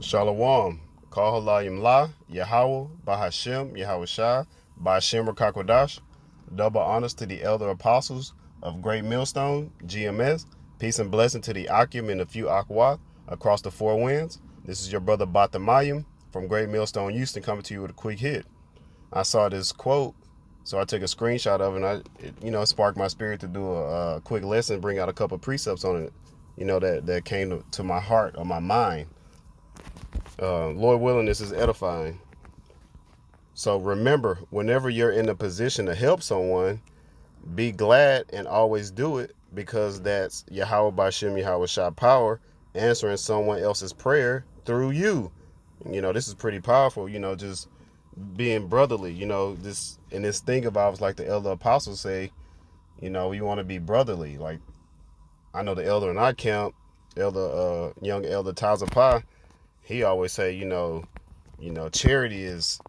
Shalom. Call Halayim La, Yahweh, Bahashem, Yahweh Shai, Bahashem Rakakwadash. Double honors to the elder apostles of Great Millstone, GMS. Peace and blessing to the Akim and the few Aqua across the four winds. This is your brother Batamayim from Great Millstone, Houston, coming to you with a quick hit. I saw this quote, so I took a screenshot of it, and it sparked my spirit to do a quick lesson, bring out a couple precepts on it, that came to my heart or my mind. Lord willing, this is edifying. So remember, whenever you're in a position to help someone, be glad and always do it, because that's Yahweh Bashem Yahweh Shah power answering someone else's prayer through you. This is pretty powerful, just being brotherly, this thing about, like the elder apostles say, you want to be brotherly. Like, I know the elder in our camp, young elder Taza, he always say, charity is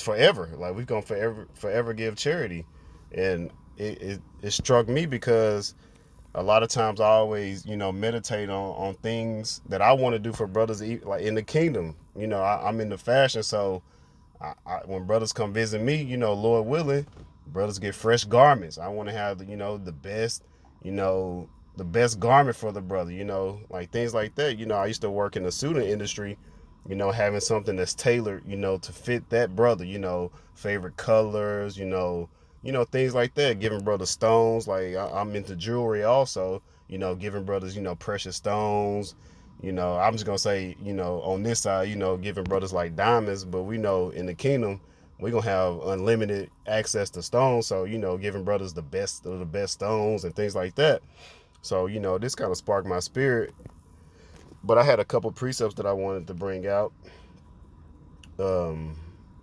forever. Like, we're gonna forever give charity. And it struck me because a lot of times I always, meditate on things that I want to do for brothers, like in the kingdom. I'm into fashion, so when brothers come visit me, Lord willing, brothers get fresh garments. I want to have, the best, the best garment for the brother, like things like that. I used to work in the student industry, having something that's tailored, to fit that brother, favorite colors, things like that. Giving brothers stones. Like, I'm into jewelry also, giving brothers, precious stones. I'm just gonna say, on this side, giving brothers like diamonds, but we know in the kingdom, we're gonna have unlimited access to stones. So, giving brothers the best of the best stones and things like that. So, this kind of sparked my spirit. But I had a couple precepts that I wanted to bring out.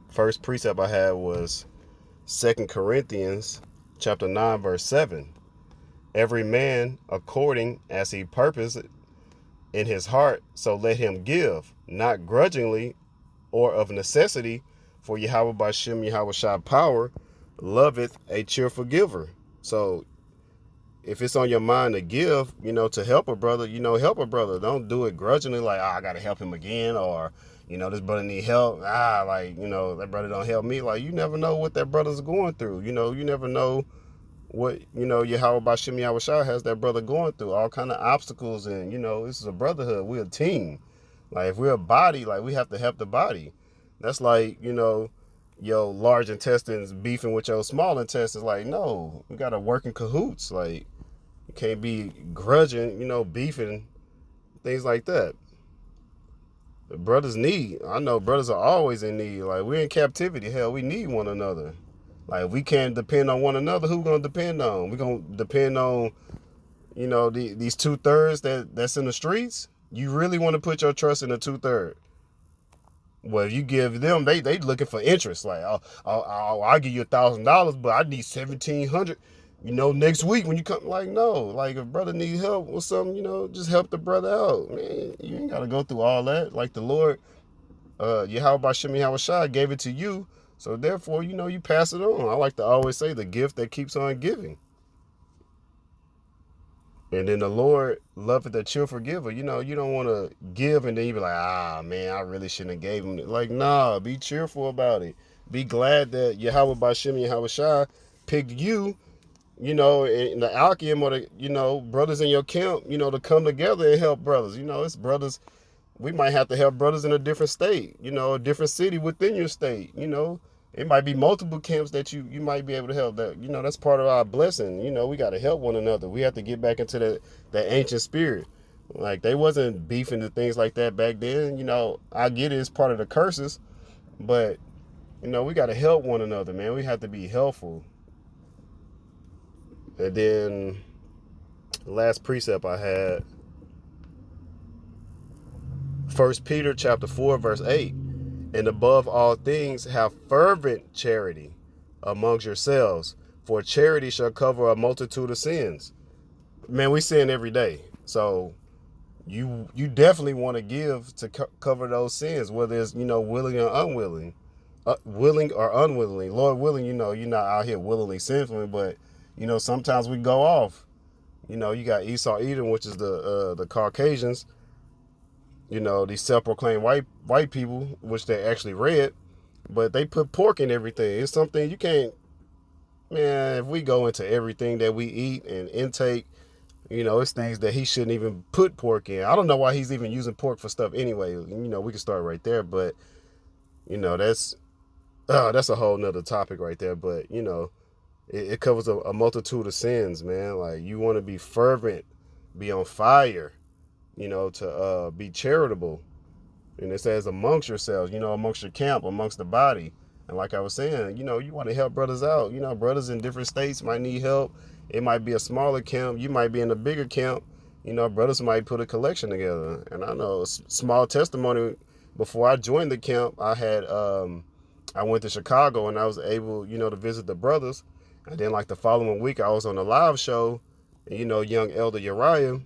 First precept I had was 2 Corinthians chapter 9, verse 7. Every man according as he purposed in his heart, so let him give, not grudgingly or of necessity, for Yahweh Bashem Yahweh Shai power loveth a cheerful giver. So if it's on your mind to give, to help a brother, help a brother. Don't do it grudgingly, like, I gotta help him again, or this brother need help. That brother don't help me. Like, you never know what that brother's going through. You never know what, Yahweh Bashem Yahweh Shai has that brother going through, all kind of obstacles. And, this is a brotherhood. We're a team. Like, if we're a body, like, we have to help the body. That's like, your large intestines beefing with your small intestines. Like, no, we got to work in cahoots. Like, you can't be grudging, beefing, things like that. The brothers need. I know brothers are always in need. Like, we're in captivity. Hell, we need one another. Like, if we can't depend on one another, who gonna depend on? We gonna depend on, these 2/3 that's in the streets. You really want to put your trust in the 2/3? Well, if you give them, they looking for interest. Like, I'll give you $1,000, but I need 1,700. Next week when you come. Like, no. Like, if brother need help with something, just help the brother out, man. You ain't gotta go through all that. Like, the Lord, Yahweh Bashem Yahweh Shai gave it to you. So therefore, you pass it on. I like to always say the gift that keeps on giving. And then the Lord loveth a cheerful giver. You don't want to give and then you be like, man, I really shouldn't have gave him. Like, nah, be cheerful about it. Be glad that Yahweh Bashem Yahweh Shai picked you, and the Alkim, or the, brothers in your camp, to come together and help brothers. It's brothers. We might have to help brothers in a different state, a different city within your state. It might be multiple camps that you might be able to help. That, that's part of our blessing. We got to help one another. We have to get back into that ancient spirit. Like, they wasn't beefing and things like that back then. I get it, it's part of the curses, but we got to help one another, man. We have to be helpful. And then the last precept I had, 1 Peter chapter 4, verse 8. And above all things, have fervent charity amongst yourselves, for charity shall cover a multitude of sins. Man, we sin every day. So you definitely want to give to cover those sins, whether it's, willing or unwilling. Willing or unwillingly. Lord willing, you're not out here willingly sinfully, but, sometimes we go off. You got Esau Edom, which is the Caucasians. you know, these self-proclaimed white people, which they actually read, but they put pork in everything. It's something you can't, man, if we go into everything that we eat and intake, you know, it's things that he shouldn't even put pork in. I don't know why he's even using pork for stuff anyway. You know, we can start right there, but you know, that's a whole nother topic right there. But you know, it covers a multitude of sins, man. Like you want to be fervent, be on fire, you know, to be charitable. And it says amongst yourselves, you know, amongst your camp, amongst the body. And like I was saying, you know, you want to help brothers out. You know, brothers in different states might need help. It might be a smaller camp. You might be in a bigger camp. You know, brothers might put a collection together. And I know a small testimony, before I joined the camp, I went to Chicago and I was able, you know, to visit the brothers. And then like the following week, I was on a live show. And, you know, young Elder Uriah,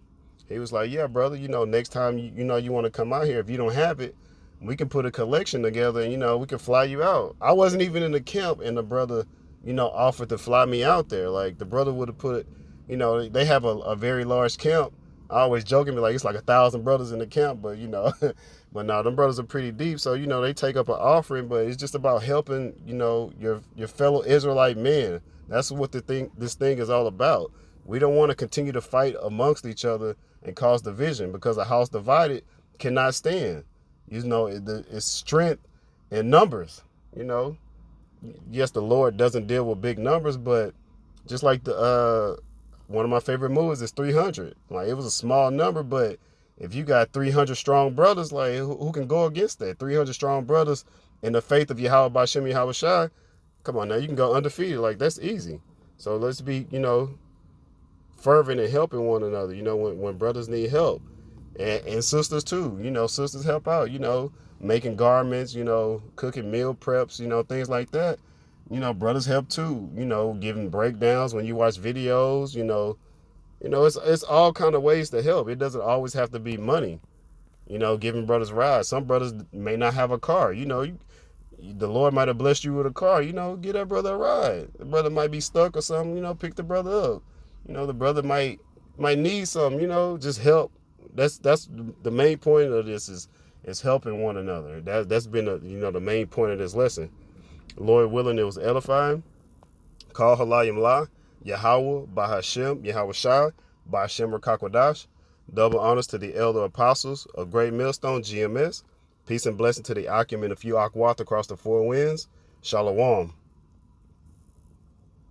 he was like, yeah, brother, you know, next time, you know, you want to come out here, if you don't have it, we can put a collection together and, you know, we can fly you out. I wasn't even in the camp and the brother, you know, offered to fly me out there. Like the brother would have put, you know, they have a very large camp. I always joking, like, it's like 1,000 brothers in the camp, but, you know, but no, them brothers are pretty deep. So, you know, they take up an offering, but it's just about helping, you know, your fellow Israelite men. That's what this thing is all about. We don't want to continue to fight amongst each other and cause division, because a house divided cannot stand. You know, it's strength in numbers. You know, yes, the Lord doesn't deal with big numbers, but just like the one of my favorite movies is 300. Like, it was a small number, but if you got 300 strong brothers, like, who can go against that? 300 strong brothers in the faith of Yahweh Ba'Shem Yahweh Shai. Come on now, you can go undefeated. Like, that's easy. So let's be, you know, fervent and helping one another, you know, when brothers need help. And sisters too, you know, sisters help out, you know, making garments, you know, cooking meal preps, you know, things like that. You know, brothers help too, you know, giving breakdowns when you watch videos, you know, it's all kind of ways to help. It doesn't always have to be money, you know, giving brothers rides. Some brothers may not have a car, you know, the Lord might have blessed you with a car, you know, give that brother a ride. The brother might be stuck or something, you know, pick the brother up. You know, the brother might need something, you know, just help. That's the main point of this is helping one another. That's been the main point of this lesson. Lord willing, it was edifying. Call Halayim La, Yahweh, Bahashem, Yahweh Shai, Bahashem Rakakwadash. Double honors to the elder apostles of Great Millstone, GMS. Peace and blessing to the Akim and a few Akwat across the four winds. Shalom.